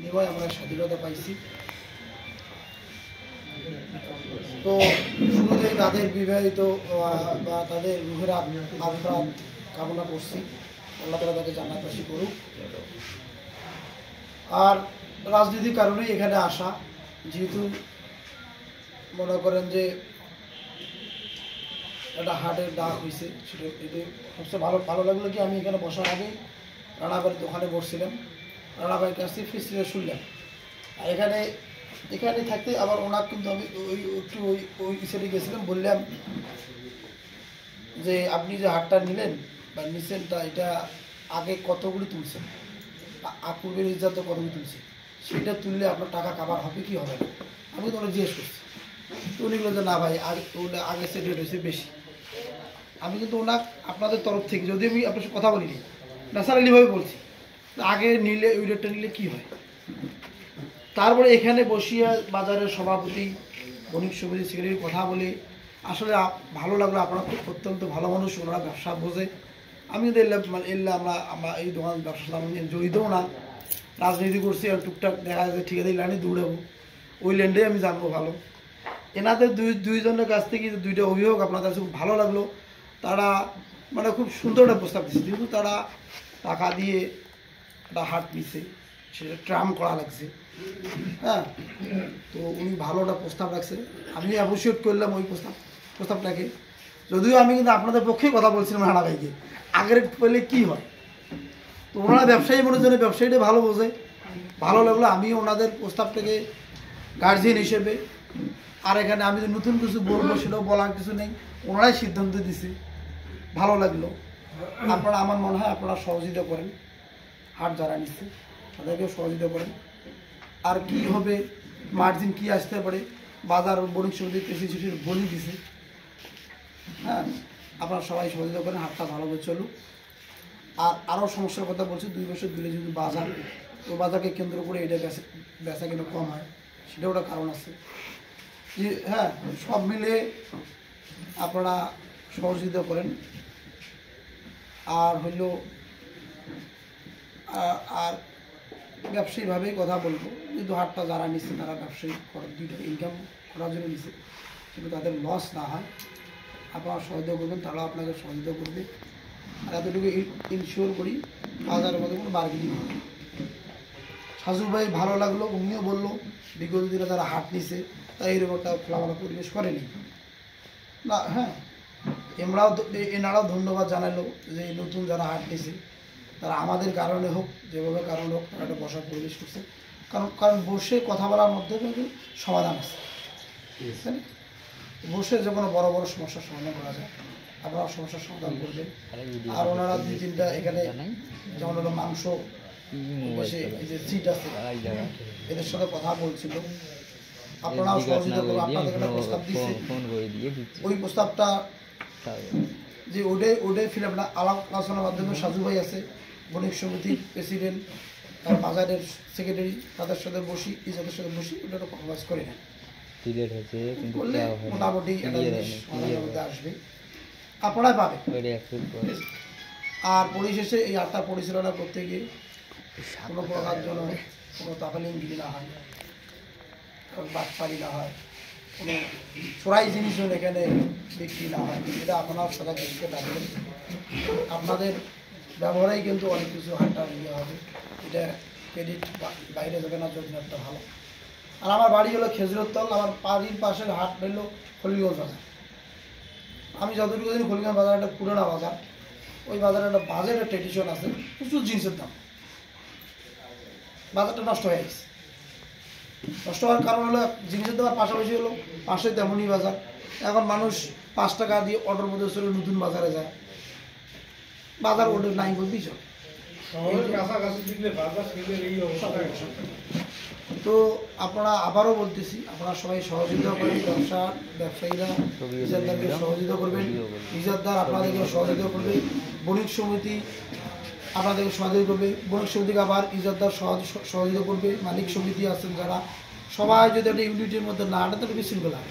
বিনিময়ে আমরা স্বাধীনতা পাইছি। তো শুরুতেই তাদের বিবাহিত বা তাদের রুহের আফরাত কামনা করছি, আল্লাহ তাআলা তাকে জান্নাতবাসী করুক। আর রাজনীতির কারণেই এখানে আসা, যেহেতু মনে করেন যে একটা হার্টের ডাক হয়েছে, সেটা এটি সবচেয়ে ভালো লাগলো কি আমি এখানে বসার আগেই রানাভাইয়ের দোকানে বসছিলাম, রানাভাইয়ের কাছ থেকে ফিসে শুনলাম। আর এখানে থাকতে আবার ওনার কিন্তু আমি ওই সাইডে গেছিলাম, বললাম যে আপনি যে হাটটা নিলেন বা নিছেন তা এটা আগে কতগুলি তুলছেন, পূর্বের ইজ্জাত কতগুলি তুলছে, সেটা তুললে আপনার টাকা কাভার হবে কি হবে না, আমি তো ওরা জিজ্ঞেস করছি। তো উনি বললেন যে না ভাই আগে সেটা রয়েছে বেশি। আমি কিন্তু ওনার আপনাদের তরফ থেকে, যদি আমি আপনার সাথে কথা বলিনি, ন্যাচারালিভাবে বলছি আগে নিলে ওই রেটটা নিলে কী হয়। তারপরে এখানে বসিয়া বাজারের সভাপতি বণিক সমিতি সেক্রেটারির কথা বলে আসলে ভালো লাগলো। আপনারা খুব অত্যন্ত ভালো মানুষ, ওনারা ব্যবসা বোঝে। আমি কিন্তু আমরা এই দোকান ব্যবসার সাথে আমি জড়িতও না, রাজনীতি করছি আর টুকটাক দেখা যাচ্ছে ঠিকাদারি লাইনে দৌড়াবো, ওই ল্যান্ডে আমি জানবো ভালো। এনাদের দুইজনের কাছ থেকে দুইটা অভিযোগ আপনাদের কাছে খুব ভালো লাগলো। তারা মানে খুব সুন্দর একটা প্রস্তাব দিচ্ছে, যেহেতু তারা টাকা দিয়ে একটা হাট নিছে, সেটা ট্রাম করা লাগছে। হ্যাঁ, তো উনি ভালো একটা প্রস্তাব রাখছে, আমি অ্যাপ্রিসিয়েট করলাম ওই প্রস্তাবটাকে। যদিও আমি কিন্তু আপনাদের পক্ষেই কথা বলছিলাম রানা ভাইকে, আগের পেলে কী হয়। তো ওনারা ব্যবসায়ী মানুষজনের ব্যবসায়ীটা ভালো বোঝে, ভালো লাগলো। আমি ওনাদের প্রস্তাবটাকে গার্জিয়ান হিসেবে, আর এখানে আমি যে নতুন কিছু বলবো সেটাও বলার কিছু নেই, ওনারাই সিদ্ধান্ত দিছে, ভালো লাগলো। আপনারা আমার মনে হয় আপনারা সহযোগিতা করেন, হাট যারা নিচ্ছে তাদেরকেও সহযোগিতা করেন। আর কি হবে, মার্জিন কি আসতে পারে, বাজার বণিক সমিতির প্রেসিডেন্ট বলি দিছে। হ্যাঁ, আপনারা সবাই সহযোগিতা করেন, হাটটা ভালোভাবে চলুক। আর আরও সমস্যার কথা বলছি, 2 বছর দূরে যদি বাজার, তো বাজারকে কেন্দ্র করে এটা বেচা কিনা কম হয়, সেটাও একটা কারণ আছে। যে হ্যাঁ, সব মিলে আপনারা সহযোগিতা করেন। আর হইল আর ব্যবসায়ীভাবেই কথা বলবো, কিন্তু হাটটা যারা নিচ্ছে তারা ব্যবসায়ী দুইটা ইনকাম করার জন্য নিচ্ছে, কিন্তু তাদের লস না হয়। আপনারা সহযোগিতা করবেন, তারাও আপনাকে সহযোগিতা করবে। আর এতটুকু ইনশিওর করি বাজারের মধ্যে কোনো বার্গেনিং হবে। সাজু ভাই ভালো লাগলো, উনিও বললো বিগত দিনে যারা হাট নিছে তারা এইরকম একটা খোলামেলা পরিবেশ করেনি না। হ্যাঁ, এনারাও ধন্যবাদ জানালো যে নতুন যারা হাট নিছে তারা আমাদের কারণে হোক, যেভাবে কারণ হোক, তারা একটা বসার পরিবেশ করছে। কারণ বসে কথা বলার মধ্যে কিন্তু সমাধান আছে, বসে যে কোনো বড় বড় সমস্যার সমাধান করা যায়, আপনারা সমস্যার সমাধান করবেন। আর ওনারা 2-3টা এখানে যেমন হলো মাংস বসে এই যে সিট আছে এদের সাথে কথা বলছিল, আপনারাও সহযোগিতা করবেন। আপনাদের একটা প্রস্তাব দিচ্ছে, ওই প্রস্তাবটা যে ওটাই ফিল আপনার আলাপ আলোচনার মাধ্যমে সাজু ভাই আছে, বণিক সমিতির প্রেসিডেন্ট, তার বাজারের সেক্রেটারি, তাদের সাথে বসি, ইজাদের সাথে বসি, ওটা একটা কম্প্রোমাইজ করে নেন, বললে মোটামুটি একটা জিনিস আমাদের মধ্যে আসবে, আপনারাই পাবেন। আর পরিশেষে এই হাটটা পরিচালনা করতে গিয়ে কোনো প্রকার জন্য কোনো তাফালিংগিরি না হয়, কোনো বাটপাড়ি না হয়, কোনো চোরাই জিনিস এখানে বিক্রি না হয়, এটা আপনার সদা দৃষ্টিতে রাখবেন। আপনাদের ব্যবহারেই কিন্তু অনেক কিছু হাটটা ইয়ে হবে, এটা ক্রেডিট বাইরে যাবে না, জন্য একটা ভালো। আর আমার বাড়ি হলো খেজুরতল, আমার বাড়ির পাশের হাট হলো খলিগঞ্জ বাজার। আমি যতটুকু জানি খলিগঞ্জ বাজার একটা পুরোনো বাজার, ওই বাজারে একটা বাজারের ট্রেডিশন আছে, প্রচুর জিনিসের দাম। বাজারটা নষ্ট হয়ে গেছে, নষ্ট হওয়ার কারণ হলো জিনিসের দাম পাশাপাশি হলো পাশে তেমনই বাজার। এখন মানুষ 5 টাকা দিয়ে অটোর মধ্যে চলে নতুন বাজারে যায়, বাজার ওটা নাই বলতেই চলে। তো আপনারা আবারও বলতেছি, আপনারা সবাই সহযোগিতা করেন, ব্যবসায়ীরা ইজাদদারকে সহযোগিতা করবেন, ইজাদদার আপনাদেরকে সহযোগিতা করবে, বণিক সমিতি আপনাদেরকে সহযোগিতা করবে, বণিক সমিতিকে আবার ইজাদদার সহযোগিতা করবে, মালিক সমিতি আছেন যারা, সবাই যদি একটা ইউনিটের মধ্যে না হাঁটে তাহলে বিশৃঙ্খলা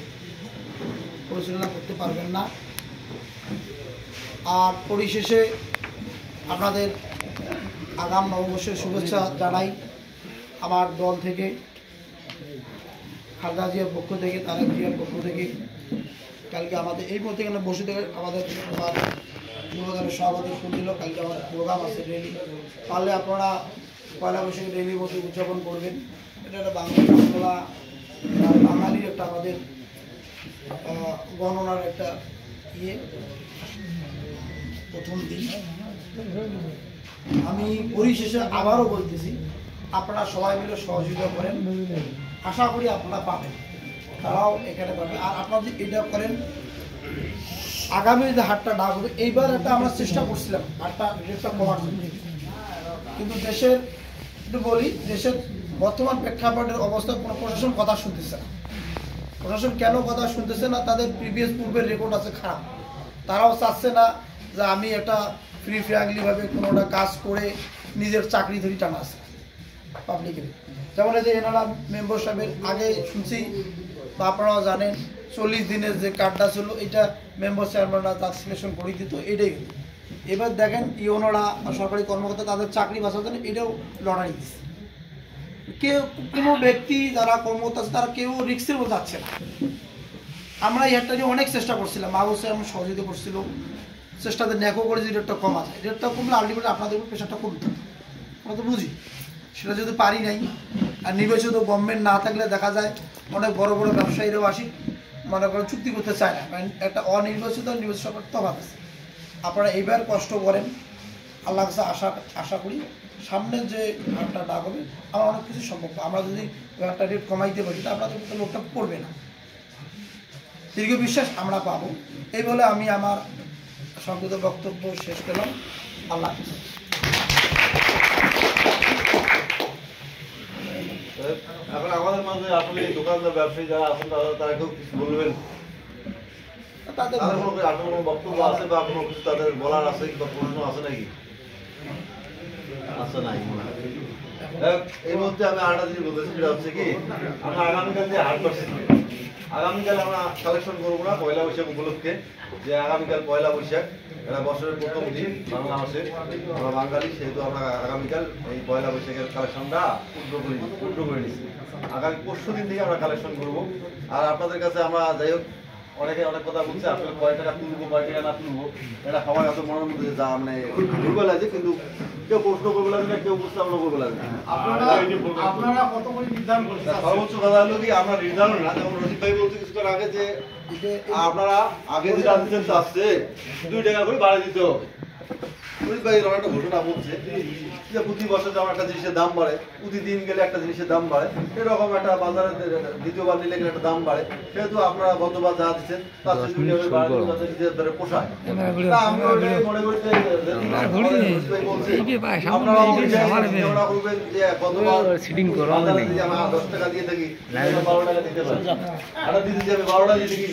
পরিচালনা করতে পারবেন না। আর পরিশেষে আপনাদের আগাম নববর্ষের শুভেচ্ছা জানাই। আমার দল থেকে, খালেদা জিয়ার পক্ষ থেকে, তারেক জিয়ার পক্ষ থেকে কালকে আমাদের এই মধ্যে এখানে বসে থেকে আমাদের যুবদলের সভাপতি শুনছিল কালকে আমাদের প্রোগ্রাম আছে রেলি, পারলে আপনারা পয়লা বৈশাখে রেলির মধ্যে উদযাপন করবেন। এটা একটা বাঙালির একটা আমাদের গণনার একটা প্রথম দিন। আমি পরিশেষে আবারও বলতেছি, আপনারা সবাই মিলে সহযোগিতা করেন, আশা করি আপনারা পাবেন, তারাও এখানে পাবে। আর আপনারা যদি এটা করেন, আগামী যে হাটটা ডাক হবে, এইবার একটা আমরা চেষ্টা করছিলাম হাটটা রেটটা কমার জন্য, কিন্তু দেশের একটু বলি, দেশের বর্তমান প্রেক্ষাপটের অবস্থায় কোনো প্রশাসন কথা শুনতেছে না। প্রশাসন কেন কথা শুনতেছে না? তাদের পূর্বের রেকর্ড আছে খারাপ, তারাও চাচ্ছে না যে আমি একটা ফ্রিংলিভাবে কোনোটা কাজ করে নিজের চাকরি ধরি টানা আছে পাবলিকের। যেমন এই যে এনারা মেম্বার সাহেবের আগে শুনছি বা আপনারাও জানেন 40 দিনের যে কার্ডটা ছিল, এটা মেম্বার চেয়ারম্যানরা তার সিলেকশন করে দিত, এটাই কিন্তু এবার দেখেন ইউনোরা সরকারি কর্মকর্তা তাদের চাকরি বাঁচার জন্য এটাও লড়াই দিচ্ছে। কেউ কোনো ব্যক্তি যারা কর্মকর্তা আছে তারা কেউ রিক্সের মধ্যে যাচ্ছে না। আমরা এই হাটটা নিয়ে অনেক চেষ্টা করছিলাম, মাহবুব সাহেব আমরা সহযোগিতা করছিল, চেষ্টাতে ন্যাকও করে যে রেটটা কমা যায়, রেটটা কমলে আলটিমেটলি আপনাদের উপর প্রেশারটা কমতো, আমরা তো বুঝি সেটা যদি পারি নাই। আর নির্বাচিত গভর্নমেন্ট না থাকলে দেখা যায় অনেক বড় বড় ব্যবসায়ীরাও আসি মনে করেন চুক্তি করতে চায় না, কারণ একটা অনির্বাচিত নির্বাচিত সরকার তফাৎ আছে। আপনারা এইবার কষ্ট করেন, আল্লাহ কাছে আশা করি সামনে যে হাটটা ডাক হবে আমার অনেক কিছু সম্ভব। আমরা যদি একটা রেট কমাইতে পারি তা আপনাদের মতো লোকটা পড়বে না, দীর্ঘ বিশ্বাস আমরা পাবো। এই বলে আমি আমার সংক্ষিপ্ত বক্তব্য শেষ করলাম। আল্লাহ হাফেজ। এখন আমাদের মাঝে আসলে দোকানদার ব্যবসায়ী যারা আছেন তারা কেউ কিছু বলবেন, তাদের কোনো বক্তব্য আছে বা কোনো কিছু তাদের বলার আছে কিংবা প্রশ্ন আছে নাকি? আচ্ছা, নাই মনে হয়। এই মুহূর্তে আমি আরেকটা জিনিস বলতেছি, সেটা হচ্ছে কি আমরা আগামীকাল যে হাট করছি, আগামীকাল আমরা কালেকশন করবো না পয়লা বৈশাখ উপলক্ষে, যে আগামীকাল পয়লা বৈশাখ, এটা বছরের প্রথম দিন বাংলা মাসে, আমরা বাঙালি, সেহেতু আমরা আগামীকাল এই পয়লা বৈশাখের কালেকশনটা উল্টো করে নিচ্ছি। আগামী পরশু দিন থেকে আমরা কালেকশন করবো। আর আপনাদের কাছে আমরা যাই হোক অনেকে অনেক কথা বলছে, আসলে কয় টাকা তুলবো কয় টাকা না তুলবো, এটা সবাই এত মনের মধ্যে যা মানে দুর্বল আছে, কিন্তু কেউ প্রশ্ন করবে লাগে না, কেউ উপস্থাপনা করবে লাগে না। আপনারা কত করে নির্ধারণ করছেন? সর্বোচ্চ কথা হলো কি আমরা নির্ধারণ না, যেমন রশিদ ভাই বলতে কিছুক্ষণ আগে যে আপনারা আগে যেটা দিচ্ছেন আসছে 2 টাকা করে বাড়িয়ে দিতে হবে। রশিদ ভাই এরকম একটা ঘোষণা বলছে যে প্রতি বছর যেমন একটা জিনিসের দাম বাড়ে, প্রতিদিন গেলে একটা জিনিসের দাম বাড়ে, এরকম একটা বাজারে দ্বিতীয়বার নিলে একটা দাম বাড়ে, সেহেতু আপনারা গতবার যা দিচ্ছেন তার চেয়ে 2 টাকা বাড়িয়ে দিতে নিজের ধরে পোষায়। তা আমরা মনে করি যে আপনারা করবেন যে গতবার আমরা 10 টাকা দিয়ে থাকি 12 টাকা দিতে পারি, আর দিদি আমি 12 টাকা দিয়ে থাকি।